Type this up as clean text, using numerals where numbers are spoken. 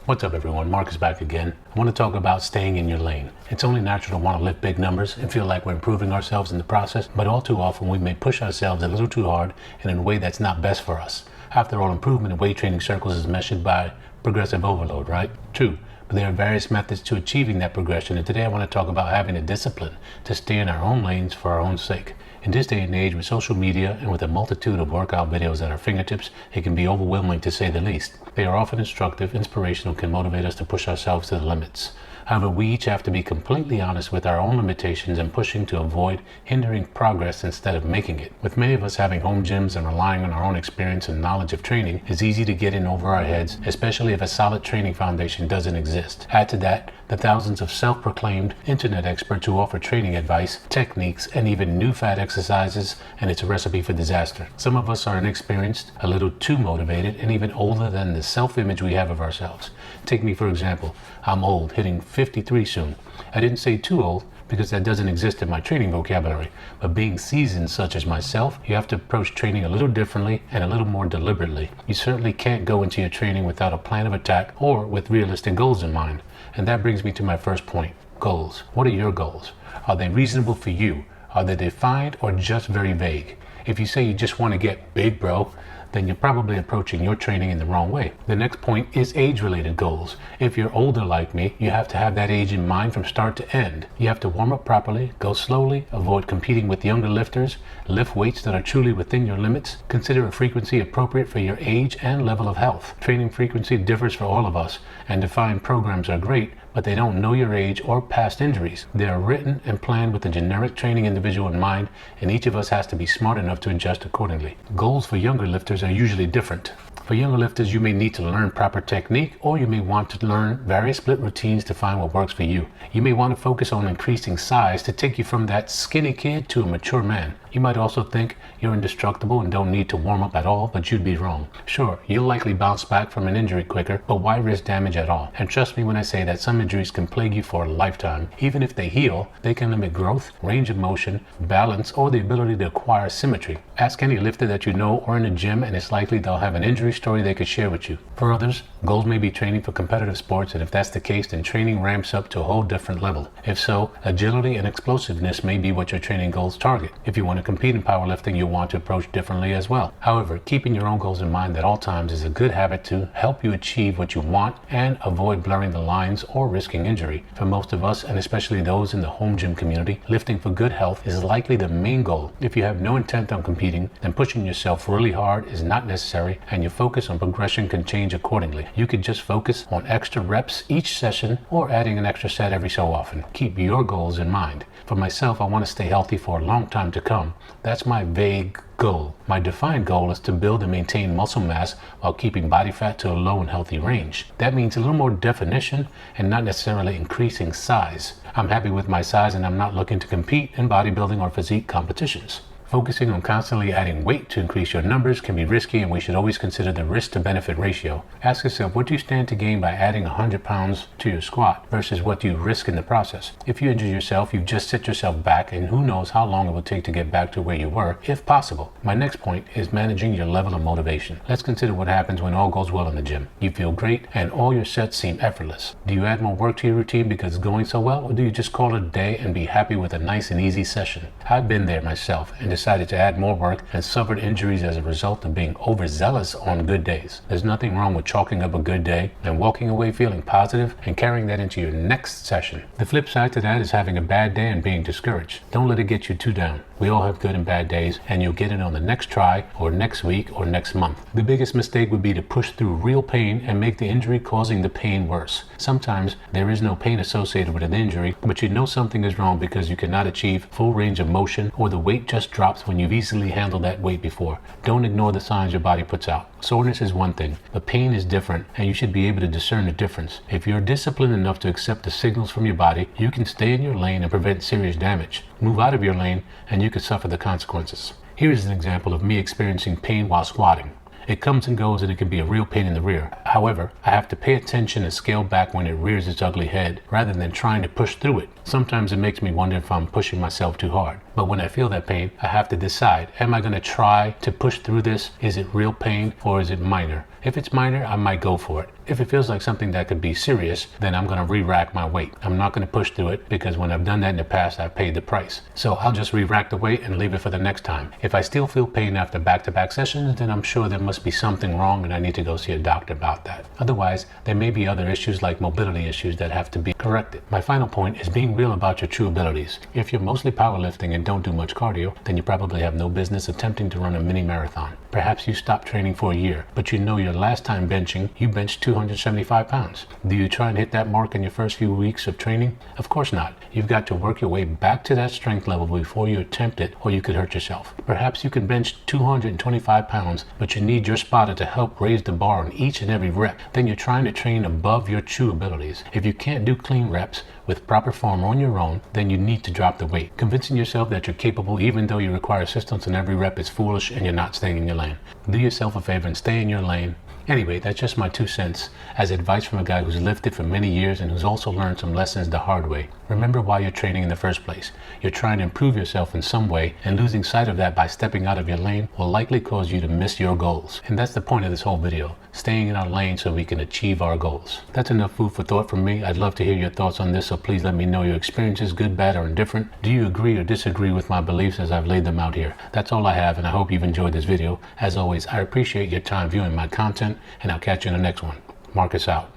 What's up everyone, Mark is back again. I want to talk about staying in your lane. It's only natural to want to lift big numbers and feel like we're improving ourselves in the process, but all too often we may push ourselves a little too hard and in a way that's not best for us. After all, improvement in weight training circles is measured by progressive overload, right? True, but there are various methods to achieving that progression, and today I want to talk about having a discipline to stay in our own lanes for our own sake. In this day and age, with social media and with a multitude of workout videos at our fingertips, it can be overwhelming to say the least. They are often instructive, inspirational, can motivate us to push ourselves to the limits. However, we each have to be completely honest with our own limitations and pushing to avoid hindering progress instead of making it. With many of us having home gyms and relying on our own experience and knowledge of training, it's easy to get in over our heads, especially if a solid training foundation doesn't exist. Add to that the thousands of self-proclaimed internet experts who offer training advice, techniques, and even new fad exercises, and it's a recipe for disaster. Some of us are inexperienced, a little too motivated, and even older than the self-image we have of ourselves. Take me for example. I'm old, hitting 53 soon. I didn't say too old because that doesn't exist in my training vocabulary, but being seasoned such as myself, you have to approach training a little differently and a little more deliberately. You certainly can't go into your training without a plan of attack or with realistic goals in mind. And that brings me to my first point, goals. What are your goals? Are they reasonable for you? Are they defined or just very vague? If you say you just want to get big, bro, then you're probably approaching your training in the wrong way. The next point is age-related goals. If you're older like me, you have to have that age in mind from start to end. You have to warm up properly, go slowly, avoid competing with younger lifters, lift weights that are truly within your limits, consider a frequency appropriate for your age and level of health. Training frequency differs for all of us, and defined programs are great, but they don't know your age or past injuries. They are written and planned with a generic training individual in mind, and each of us has to be smart enough to adjust accordingly. Goals for younger lifters are usually different. For younger lifters, you may need to learn proper technique, or you may want to learn various split routines to find what works for you. You may want to focus on increasing size to take you from that skinny kid to a mature man. You might also think you're indestructible and don't need to warm up at all, but you'd be wrong. Sure, you'll likely bounce back from an injury quicker, but why risk damage at all? And trust me when I say that some injuries can plague you for a lifetime. Even if they heal, they can limit growth, range of motion, balance, or the ability to acquire symmetry. Ask any lifter that you know or in a gym, and it's likely they'll have an injury story they could share with you. For others, goals may be training for competitive sports, and if that's the case, then training ramps up to a whole different level. If so, agility and explosiveness may be what your training goals target. If you want to compete in powerlifting, you'll want to approach differently as well. However, keeping your own goals in mind at all times is a good habit to help you achieve what you want and avoid blurring the lines or risking injury. For most of us, and especially those in the home gym community, lifting for good health is likely the main goal. If you have no intent on competing, then pushing yourself really hard is not necessary, and your focus on progression can change accordingly. You could just focus on extra reps each session or adding an extra set every so often. Keep your goals in mind. For myself, I want to stay healthy for a long time to come. That's my vague goal. My defined goal is to build and maintain muscle mass while keeping body fat to a low and healthy range. That means a little more definition and not necessarily increasing size. I'm happy with my size and I'm not looking to compete in bodybuilding or physique competitions. Focusing on constantly adding weight to increase your numbers can be risky, and we should always consider the risk to benefit ratio. Ask yourself, what do you stand to gain by adding 100 pounds to your squat versus what do you risk in the process? If you injure yourself, you just sit yourself back, and who knows how long it will take to get back to where you were, if possible. My next point is managing your level of motivation. Let's consider what happens when all goes well in the gym. You feel great and all your sets seem effortless. Do you add more work to your routine because it's going so well, or do you just call it a day and be happy with a nice and easy session? I've been there myself and decided to add more work and suffered injuries as a result of being overzealous on good days. There's nothing wrong with chalking up a good day and walking away feeling positive and carrying that into your next session. The flip side to that is having a bad day and being discouraged. Don't let it get you too down. We all have good and bad days, and you'll get it on the next try or next week or next month. The biggest mistake would be to push through real pain and make the injury causing the pain worse. Sometimes there is no pain associated with an injury, but you know something is wrong because you cannot achieve full range of motion, or the weight just drops when you've easily handled that weight before. Don't ignore the signs your body puts out. Soreness is one thing, but pain is different, and you should be able to discern the difference. If you're disciplined enough to accept the signals from your body, you can stay in your lane and prevent serious damage. Move out of your lane and you could suffer the consequences. Here is an example of me experiencing pain while squatting. It comes and goes, and it can be a real pain in the rear. However, I have to pay attention and scale back when it rears its ugly head rather than trying to push through it. Sometimes it makes me wonder if I'm pushing myself too hard. But when I feel that pain, I have to decide, am I going to try to push through this? Is it real pain or is it minor? If it's minor, I might go for it. If it feels like something that could be serious, then I'm going to re-rack my weight. I'm not going to push through it because when I've done that in the past, I've paid the price. So I'll just re-rack the weight and leave it for the next time. If I still feel pain after back-to-back sessions, then I'm sure there must be something wrong and I need to go see a doctor about that. Otherwise, there may be other issues like mobility issues that have to be corrected. My final point is being real about your true abilities. If you're mostly powerlifting and don't do much cardio, then you probably have no business attempting to run a mini marathon. Perhaps you stopped training for a year, but you know your last time benching, you benched 275 pounds. Do you try and hit that mark in your first few weeks of training? Of course not. You've got to work your way back to that strength level before you attempt it, or you could hurt yourself. Perhaps you can bench 225 pounds, but you need your spotter to help raise the bar on each and every rep. Then you're trying to train above your true abilities. If you can't do clean reps with proper form on your own, then you need to drop the weight. Convincing yourself that you're capable even though you require assistance in every rep is foolish and you're not staying in your lane. Do yourself a favor and stay in your lane. Anyway, that's just my 2 cents as advice from a guy who's lifted for many years and who's also learned some lessons the hard way. Remember why you're training in the first place. You're trying to improve yourself in some way, and losing sight of that by stepping out of your lane will likely cause you to miss your goals. And that's the point of this whole video, staying in our lane so we can achieve our goals. That's enough food for thought from me. I'd love to hear your thoughts on this, so please let me know your experiences, good, bad, or indifferent. Do you agree or disagree with my beliefs as I've laid them out here? That's all I have, and I hope you've enjoyed this video. As always, I appreciate your time viewing my content, and I'll catch you in the next one. Marcus out.